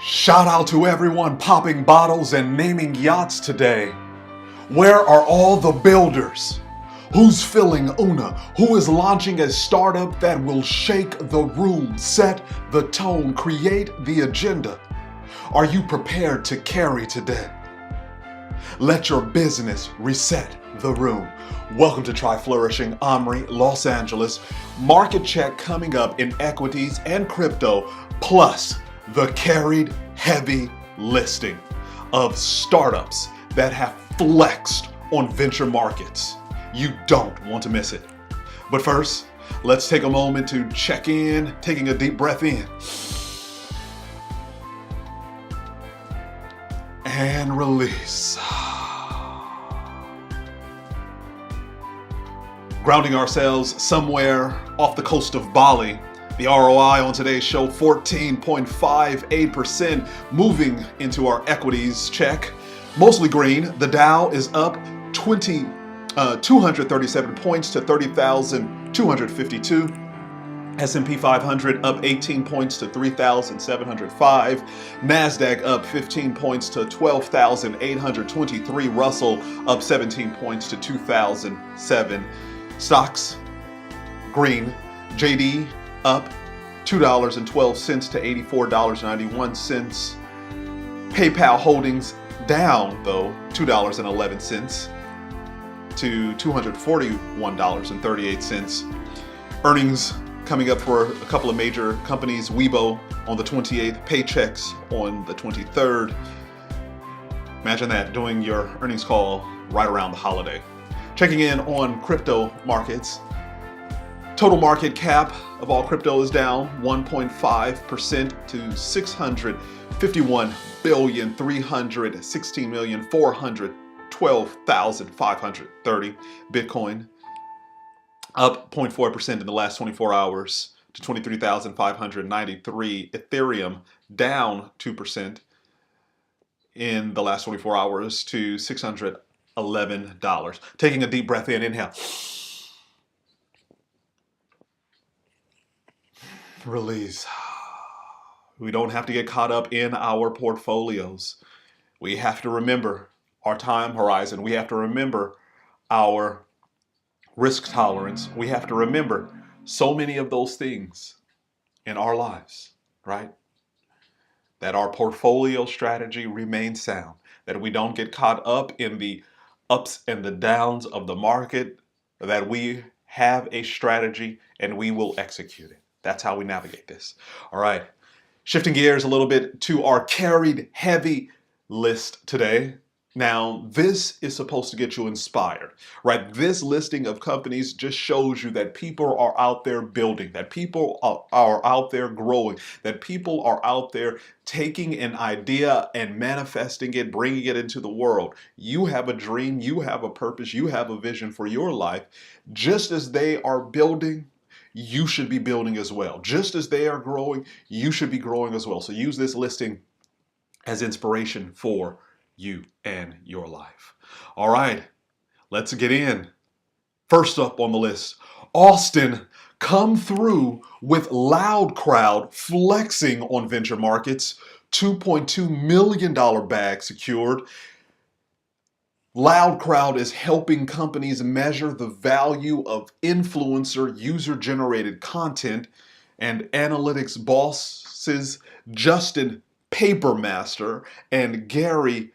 Shout out to everyone popping bottles and naming yachts today. Where are all the builders? Who's filling Una? Who is launching a startup that will shake the room, set the tone, create the agenda? Are you prepared to carry today? Let your business reset the room. Welcome to Try Flourishing, Omri, Los Angeles. Market check coming up in equities and crypto, plus the carried heavy listing of startups that have flexed on venture markets. You don't want to miss it. But first, let's take a moment to check in, taking a deep breath in. And release. Grounding ourselves somewhere off the coast of Bali. The ROI on today's show, 14.58%, moving into our equities check. Mostly green. The Dow is up 237 points to 30,252. S&P 500 up 18 points to 3,705. NASDAQ up 15 points to 12,823. Russell up 17 points to 2,007. Stocks, green. JD up $2.12 to $84.91. PayPal Holdings down, though, $2.11 to $241.38. Earnings coming up for a couple of major companies. Weibo on the 28th, Paychex on the 23rd. Imagine that, doing your earnings call right around the holiday. Checking in on crypto markets. Total market cap of all crypto is down 1.5% to $651,316,412,530. Bitcoin up 0.4% in the last 24 hours to 23,593. Ethereum down 2% in the last 24 hours to $611. Taking a deep breath in, inhale. Release. We don't have to get caught up in our portfolios. We have to remember our time horizon. We have to remember our risk tolerance. We have to remember so many of those things in our lives, right? That our portfolio strategy remains sound, that we don't get caught up in the ups and the downs of the market, that we have a strategy and we will execute it. That's how we navigate this. All right, shifting gears a little bit to our carried heavy list today. Now, this is supposed to get you inspired, right? This listing of companies just shows you that people are out there building, that people are out there growing, that people are out there taking an idea and manifesting it, bringing it into the world. You have a dream, you have a purpose, you have a vision for your life. Just as they are building, you should be building as well. Just as they are growing, you should be growing as well. So use this listing as inspiration for you and your life. All right, let's get in. First up on the list, Austin come through with LoudCrowd flexing on venture markets, $2.2 million bag secured. LoudCrowd is helping companies measure the value of influencer user-generated content, and analytics bosses Justin Papermaster and Gary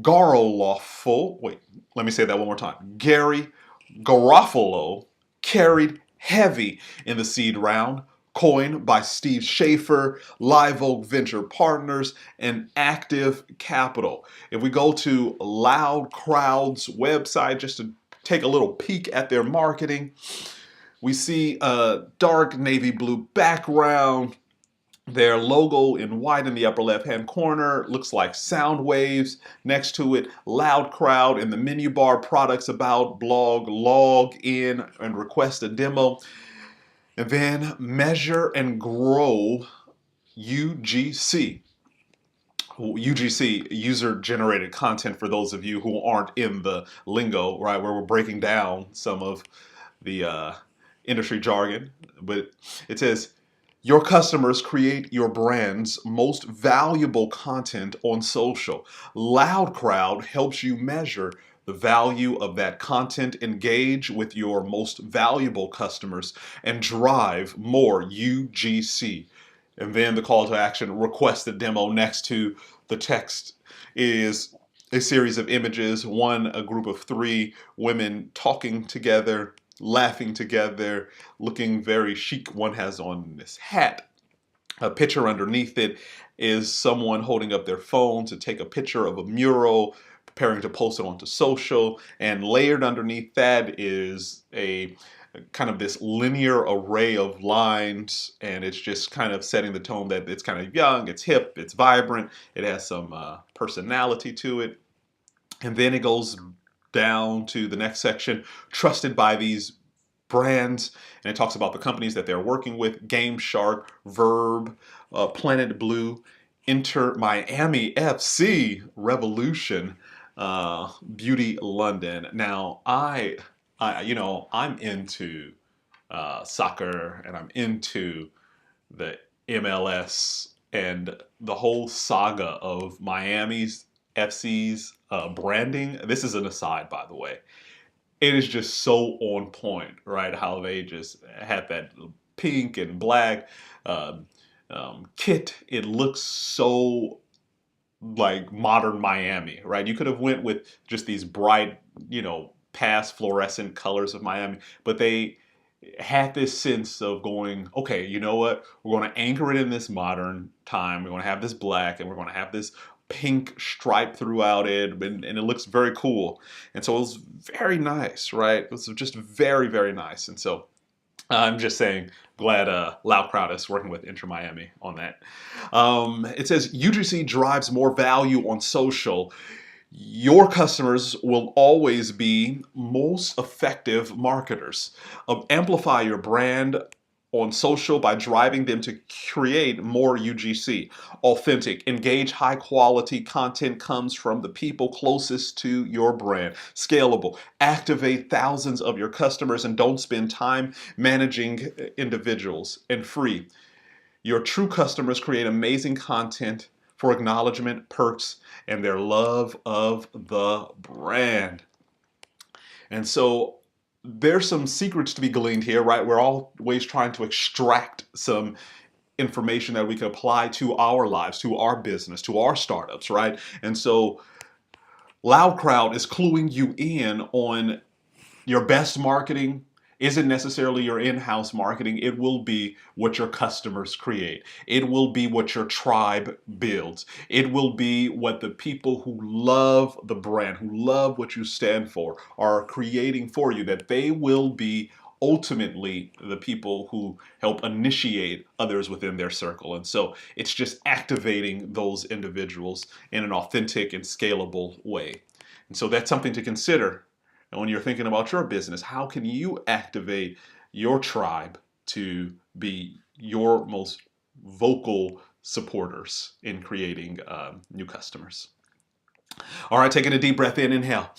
Garofalo, Gary Garofalo carried heavy in the seed round, coined by Steve Schaefer, Live Oak Venture Partners, and Active Capital. If we go to LoudCrowd's website just to take a little peek at their marketing, we see a dark navy blue background. Their logo in white in the upper left-hand corner looks like sound waves. Next to it, LoudCrowd in the menu bar, products about, blog, log in, and request a demo. And then measure and grow UGC. UGC, user-generated content, for those of you who aren't in the lingo, right, where we're breaking down some of the industry jargon. But it says, Your customers create your brand's most valuable content on social. LoudCrowd helps you measure the value of that content, engage with your most valuable customers, and drive more UGC. And then the call to action, request a demo. Next to the text is a series of images, one, a group of three women talking together, laughing together, looking very chic. One has on this hat. A picture underneath it is someone holding up their phone to take a picture of a mural, preparing to post it onto social. And layered underneath that is a kind of this linear array of lines, and it's just kind of setting the tone that it's kind of young, it's hip, it's vibrant, it has some personality to it. And then it goes down to the next section, trusted by these brands, and it talks about the companies that they're working with: Game Shark, Verb, Planet Blue, Inter Miami FC, Revolution, Beauty London. Now, I'm into soccer, and I'm into the MLS and the whole saga of Miami's FC's branding. This is an aside, by the way. It is just so on point, right? How they just had that pink and black um, kit. It looks so like modern Miami, right? You could have went with just these bright, past fluorescent colors of Miami, but they had this sense of going, okay, you know what? We're going to anchor it in this modern time. We're going to have this black, and we're going to have this pink stripe throughout it, and it looks very cool. And so it was very nice, right? It was just very, very nice. And so I'm just saying, glad LoudCrowd is working with Inter Miami on that. It says UGC drives more value on social. Your customers will always be most effective marketers. Amplify your brand on social by driving them to create more UGC. Authentic, engage, high quality content comes from the people closest to your brand. Scalable, activate thousands of your customers and don't spend time managing individuals. And free, your true customers create amazing content for acknowledgement, perks, and their love of the brand. And so there's some secrets to be gleaned here, right? We're always trying to extract some information that we can apply to our lives, to our business, to our startups, right? And so LoudCrowd is cluing you in on your best marketing isn't necessarily your in-house marketing. It will be what your customers create. It will be what your tribe builds. It will be what the people who love the brand, who love what you stand for, are creating for you, that they will be ultimately the people who help initiate others within their circle. And so it's just activating those individuals in an authentic and scalable way. And so that's something to consider. And when you're thinking about your business, how can you activate your tribe to be your most vocal supporters in creating new customers? All right, taking a deep breath in, inhale.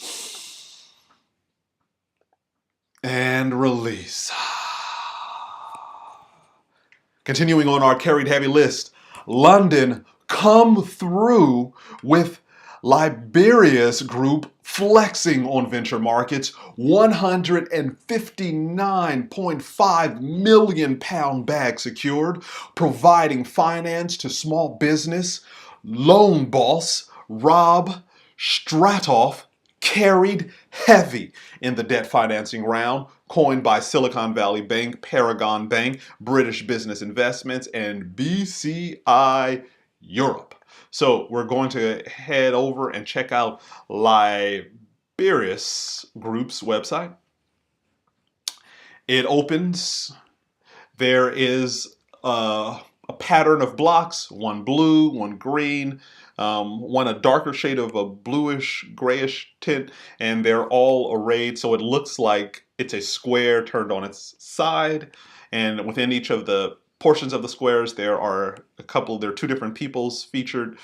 And release. Continuing on our carried heavy list, London, come through with Liberis Group flexing on venture markets, £159.5 million bag secured, providing finance to small business. Loan boss Rob Stratoff carried heavy in the debt financing round, coined by Silicon Valley Bank, Paragon Bank, British Business Investments, and BCI Europe. So we're going to head over and check out Liberis Group's website. It opens. There is a pattern of blocks, one blue, one green, one a darker shade of a bluish, grayish tint, and they're all arrayed so it looks like it's a square turned on its side. And within each of the portions of the squares, there are two different peoples featured,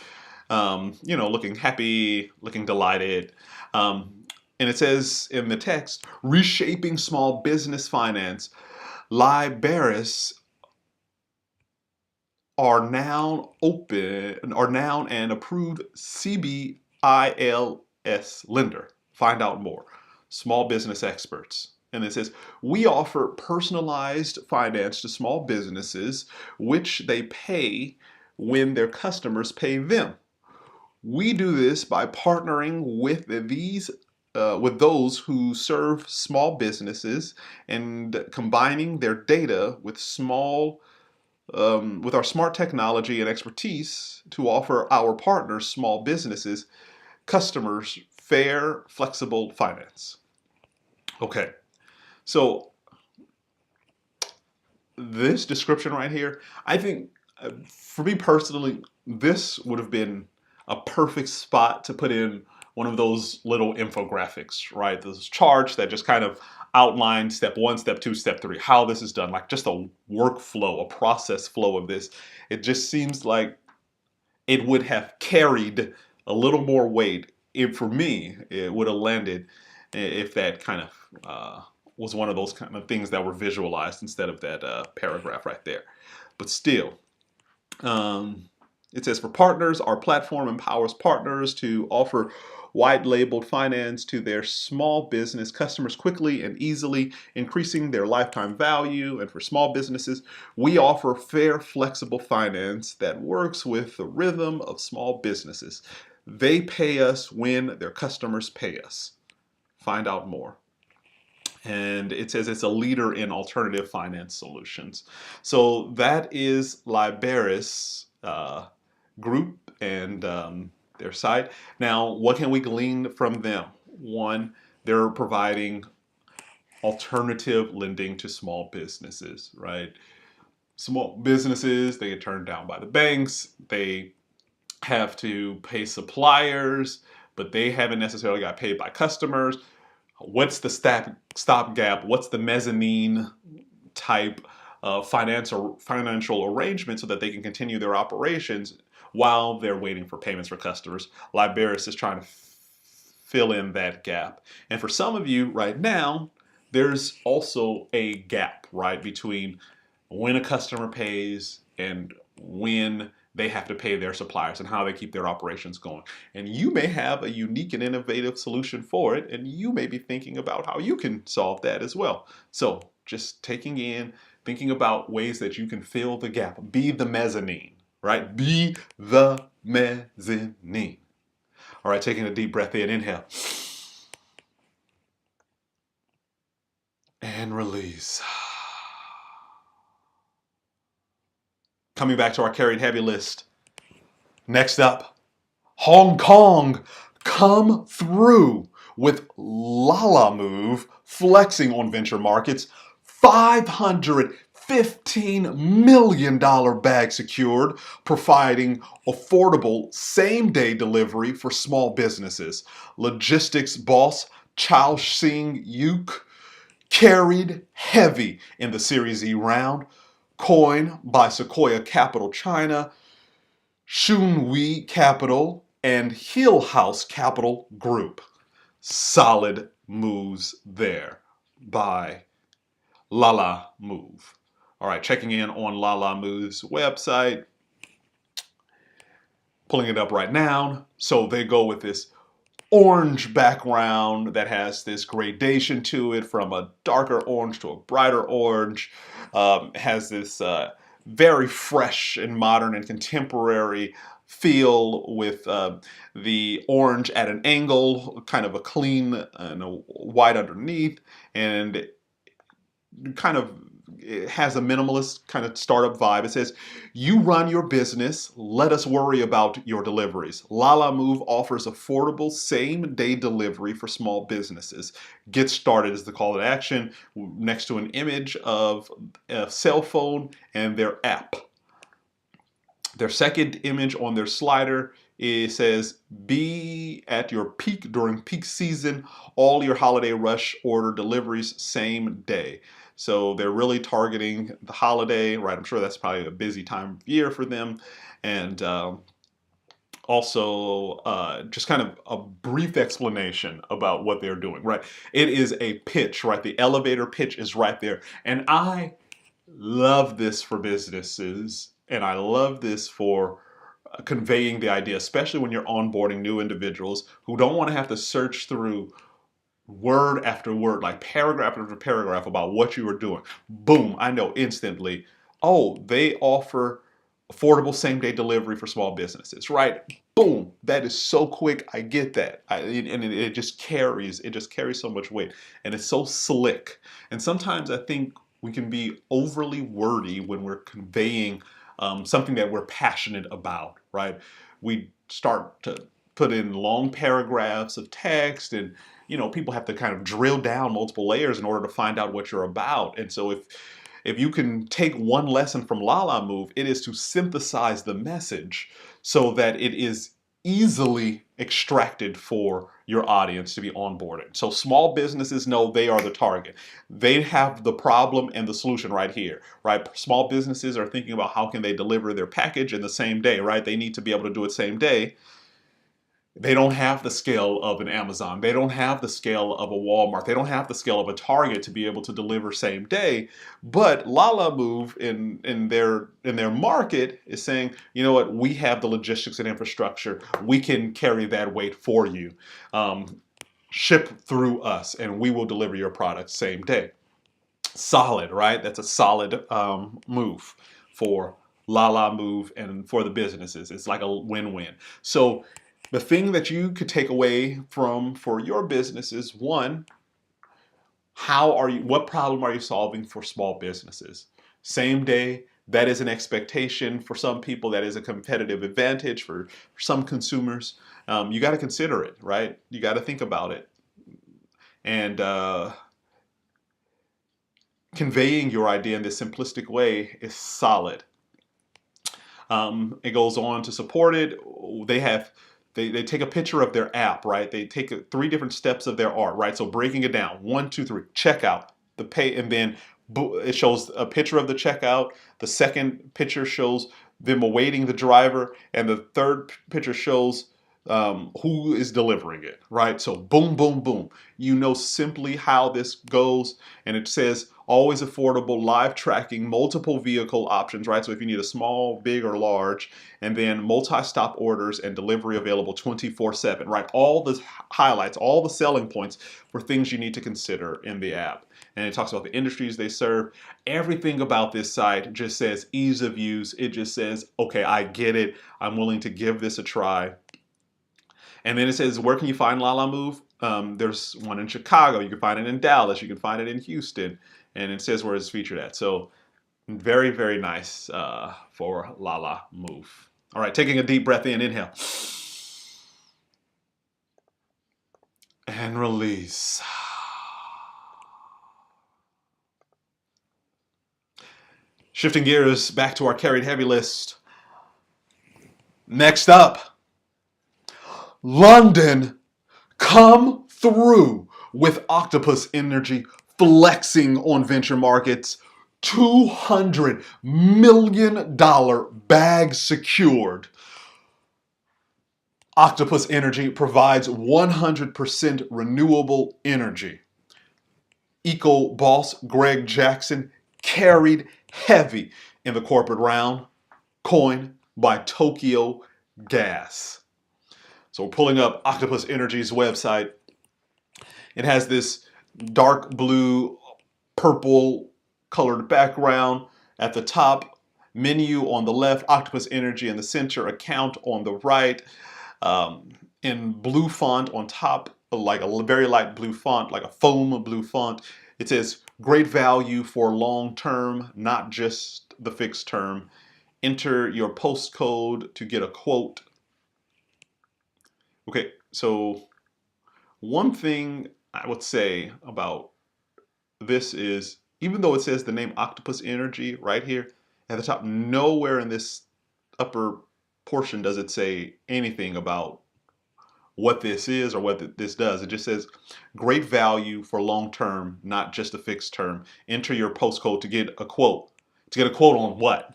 looking happy, looking delighted. And it says in the text, reshaping small business finance, Liberis are now an approved CBILS lender. Find out more. Small business experts. And it says, we offer personalized finance to small businesses, which they pay when their customers pay them. We do this by partnering with those who serve small businesses and combining their data with with our smart technology and expertise to offer our partners, small businesses, customers, fair, flexible finance. Okay, so this description right here, I think for me personally, this would have been a perfect spot to put in one of those little infographics, right? Those charts that just kind of outline step one, step two, step three, how this is done, like just a workflow, a process flow of this. It just seems like it would have carried a little more weight. If for me, it would have landed if that kind of was one of those kind of things that were visualized instead of that paragraph right there. But still, it says for partners, our platform empowers partners to offer white labeled finance to their small business customers quickly and easily, increasing their lifetime value. And for small businesses, we offer fair, flexible finance that works with the rhythm of small businesses. They pay us when their customers pay us. Find out more. And it says it's a leader in alternative finance solutions. So that is Liberis Group and their site. Now, what can we glean from them? One, they're providing alternative lending to small businesses, right? Small businesses, they get turned down by the banks. They have to pay suppliers, but they haven't necessarily got paid by customers. What's the stopgap? What's the mezzanine type of financial arrangement so that they can continue their operations while they're waiting for payments for customers? Liberis is trying to fill in that gap. And for some of you right now, there's also a gap, right, between when a customer pays and when they have to pay their suppliers and how they keep their operations going. And you may have a unique and innovative solution for it, and you may be thinking about how you can solve that as well. So just thinking about ways that you can fill the gap. Be the mezzanine, right? Be the mezzanine. All right, taking a deep breath in, inhale. And release. Coming back to our carried heavy list. Next up, Hong Kong come through with Lalamove flexing on venture markets. $515 million bag secured, providing affordable same-day delivery for small businesses. Logistics boss Chao Xing Yuk carried heavy in the Series E round. Coin by Sequoia Capital China, Shunwei Capital, and Hill House Capital Group. Solid moves there by Lalamove. All right, checking in on Lalamove's website, pulling it up right now. So they go with this orange background that has this gradation to it from a darker orange to a brighter orange. Has this very fresh and modern and contemporary feel with the orange at an angle, kind of a clean and a white underneath, and kind of it has a minimalist kind of startup vibe. It says, you run your business, let us worry about your deliveries. Lalamove offers affordable same-day delivery for small businesses. Get started is the call to action next to an image of a cell phone and their app. Their second image on their slider, it says, be at your peak during peak season, all your holiday rush order deliveries same day. So they're really targeting the holiday, right? I'm sure that's probably a busy time of year for them. And also just kind of a brief explanation about what they're doing, right? It is a pitch, right? The elevator pitch is right there. And I love this for businesses And I love this for conveying the idea, especially when you're onboarding new individuals who don't want to have to search through word after word, like paragraph after paragraph about what you are doing. Boom, I know instantly, oh, they offer affordable same day delivery for small businesses, right? Boom, that is so quick. I get that. It just carries so much weight, and it's so slick. And sometimes I think we can be overly wordy when we're conveying something that we're passionate about, right? We start to put in long paragraphs of text, and people have to kind of drill down multiple layers in order to find out what you're about. And so if you can take one lesson from Lalamove, it is to synthesize the message so that it is easily extracted for your audience to be onboarded. So small businesses know they are the target. They have the problem and the solution right here, right? Small businesses are thinking about how can they deliver their package in the same day, right? They need to be able to do it same day. They don't have the scale of an Amazon. They don't have the scale of a Walmart. They don't have the scale of a Target to be able to deliver same day. But Lalamove in their market is saying, you know what, we have the logistics and infrastructure. We can carry that weight for you. Ship through us, and we will deliver your product same day. Solid, right? That's a solid move for Lalamove and for the businesses. It's like a win-win. So the thing that you could take away from for your business is, one, what problem are you solving for small businesses? Same day, that is an expectation for some people. That is a competitive advantage for some consumers. You got to consider it, right? You got to think about it. And conveying your idea in this simplistic way is solid. It goes on to support it. They take a picture of their app, right? They take 3 different steps of their art, right? So breaking it down, 1, 2, 3, checkout, the pay, and then it shows a picture of the checkout. The second picture shows them awaiting the driver, and the third picture shows who is delivering it, right? So boom, boom, boom. You know simply how this goes, and it says always affordable, live tracking, multiple vehicle options, right? So if you need a small, big, or large, and then multi-stop orders and delivery available 24/7, right? All the highlights, all the selling points for things you need to consider in the app. And it talks about the industries they serve. Everything about this site just says ease of use. It just says, okay, I get it. I'm willing to give this a try. And then it says, where can you find Lalamove? There's one in Chicago. You can find it in Dallas. You can find it in Houston. And it says where it's featured at. So very, very nice for Lalamove. All right, taking a deep breath in, inhale. And release. Shifting gears back to our carried heavy list. Next up, London, come through with Octopus Energy flexing on venture markets. $200 million bag secured. Octopus Energy provides 100% renewable energy. Eco boss Greg Jackson carried heavy in the corporate round, coined by Tokyo Gas. So we're pulling up Octopus Energy's website. It has this dark blue, purple colored background. At the top, menu on the left, Octopus Energy in the center, account on the right. In blue font on top, like a very light blue font, like a foam blue font, it says, great value for long term, not just the fixed term. Enter your postcode to get a quote. Okay, so one thing I would say about this is, even though it says the name Octopus Energy right here at the top, nowhere in this upper portion does it say anything about what this is or what this does. It just says great value for long term, not just a fixed term. Enter your postcode to get a quote. To get a quote on what?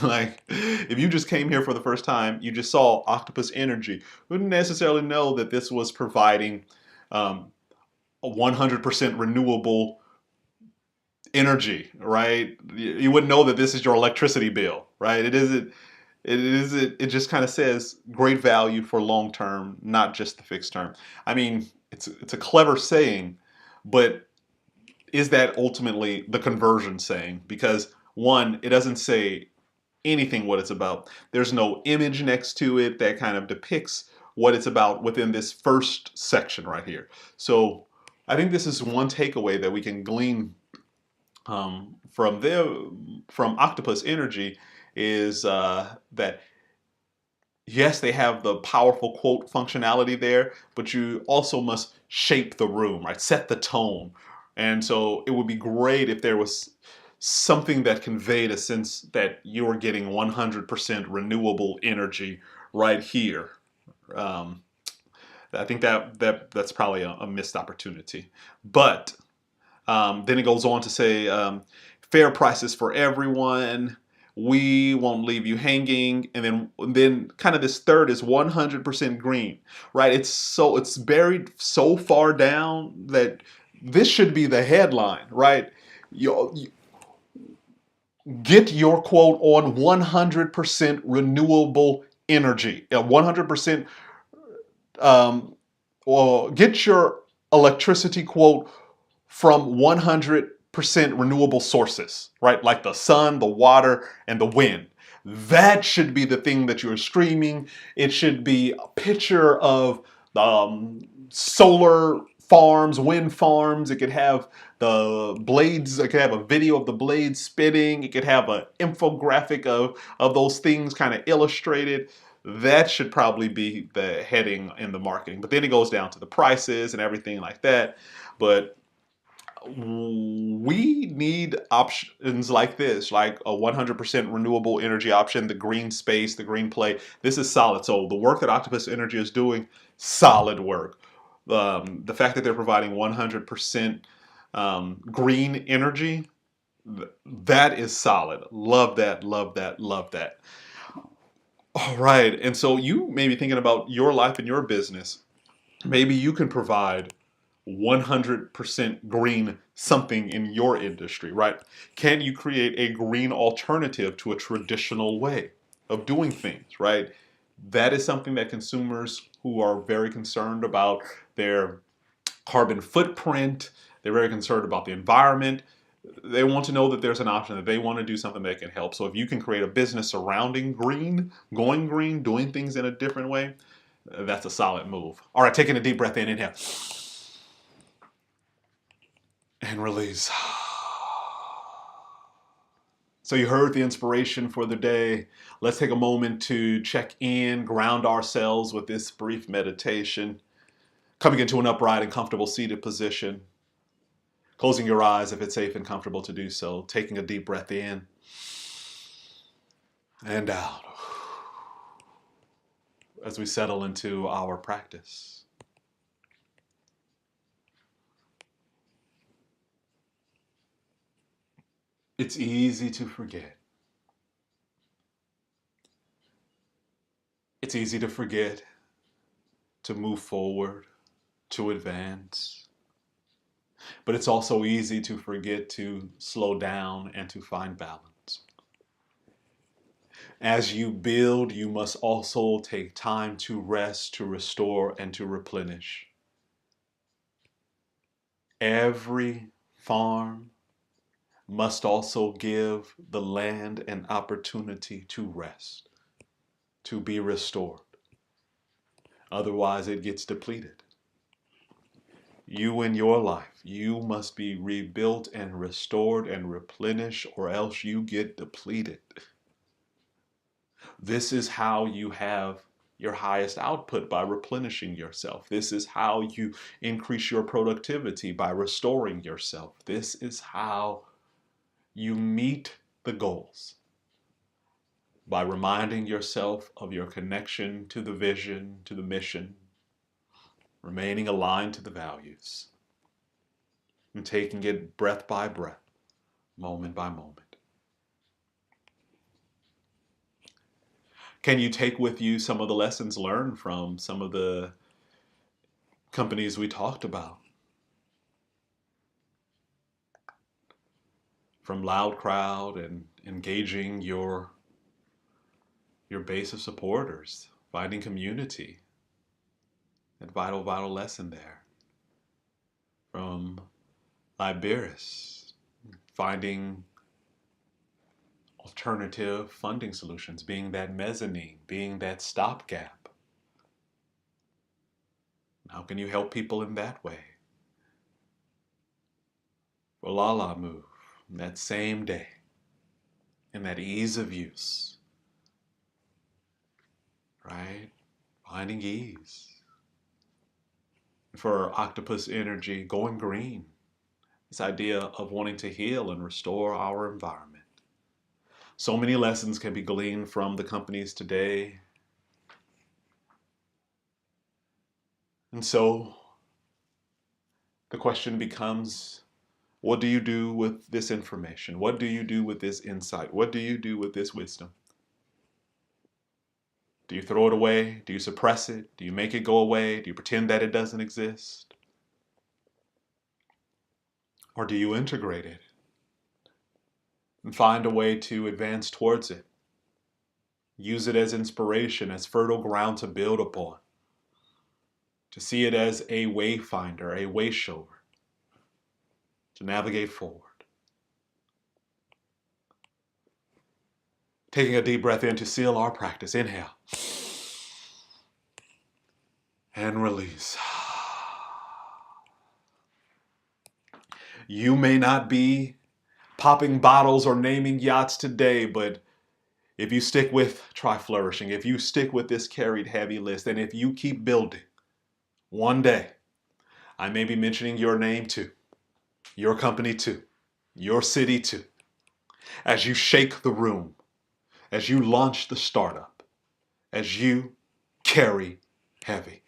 Like, if you just came here for the first time, you just saw Octopus Energy, wouldn't necessarily know that this was providing a 100% renewable energy, right? You wouldn't know that this is your electricity bill. right? It just kind of says great value for long term, not just the fixed term. I mean, it's a clever saying, but is that ultimately the conversion saying? Because one, it doesn't say anything what it's about. There's no image next to it that kind of depicts what it's about within this first section right here. So I think this is one takeaway that we can glean from Octopus Energy is that yes, they have the powerful quote functionality there, but you also must shape the room, right? Set the tone. And so it would be great if there was something that conveyed a sense that you are getting 100% renewable energy right here. Um, I think that's probably a missed opportunity. But then it goes on to say fair prices for everyone. We won't leave you hanging. And then kind of this third is 100% green, right? It's buried so far down that this should be the headline, right? You get your quote on 100% renewable energy. 100% um, well, get your electricity quote from 100% renewable sources, right? Like the sun, the water, and the wind. That should be the thing that you're screaming. It should be a picture of solar farms, wind farms. It could have the blades. It could have a video of the blades spinning. It could have an infographic of those things kind of illustrated. That should probably be the heading in the marketing. But then it goes down to the prices and everything like that. But we need options like this, like a 100% renewable energy option, the green space, the green play. This is solid. So the work that Octopus Energy is doing, solid work. The fact that they're providing 100% green energy, that is solid. Love that, love that, love that. All right. And so you may be thinking about your life and your business. Maybe you can provide 100% green something in your industry, right? Can you create a green alternative to a traditional way of doing things, right? That is something that consumers who are very concerned about their carbon footprint, they're very concerned about the environment. They want to know that there's an option, that they want to do something that can help. So if you can create a business surrounding green, going green, doing things in a different way, that's a solid move. All right, taking a deep breath in, inhale. And release. So you heard the inspiration for the day. Let's take a moment to check in, ground ourselves with this brief meditation. Coming into an upright and comfortable seated position. Closing your eyes if it's safe and comfortable to do so. Taking a deep breath in and out as we settle into our practice. It's easy to forget. It's easy to forget to move forward, to advance. But it's also easy to forget to slow down and to find balance. As you build, you must also take time to rest, to restore, and to replenish. Every farm must also give the land an opportunity to rest, to be restored. Otherwise, it gets depleted. You in your life, you must be rebuilt and restored and replenished, or else you get depleted. This is how you have your highest output, by replenishing yourself. This is how you increase your productivity, by restoring yourself. This is how you meet the goals, by reminding yourself of your connection to the vision, to the mission, remaining aligned to the values, and taking it breath by breath, moment by moment. Can you take with you some of the lessons learned from some of the companies we talked about? From LoudCrowd and engaging your your base of supporters, finding community. That vital, vital lesson there from Liberis, finding alternative funding solutions, being that mezzanine, being that stopgap. How can you help people in that way? For Lalamove, that same day, in that ease of use, right? Finding ease. For Octopus Energy, going green, this idea of wanting to heal and restore our environment. So many lessons can be gleaned from the companies today. And so the question becomes, what do you do with this information? What do you do with this insight? What do you do with this wisdom? Do you throw it away? Do you suppress it? Do you make it go away? Do you pretend that it doesn't exist? Or do you integrate it and find a way to advance towards it? Use it as inspiration, as fertile ground to build upon. To see it as a wayfinder, a way shower, to navigate forward. Taking a deep breath in to seal our practice. Inhale. And release. You may not be popping bottles or naming yachts today, but if you stick with try Flourishing, if you stick with this carried heavy list, and if you keep building, one day, I may be mentioning your name too, your company too, your city too, as you shake the room, as you launch the startup, as you carry heavy.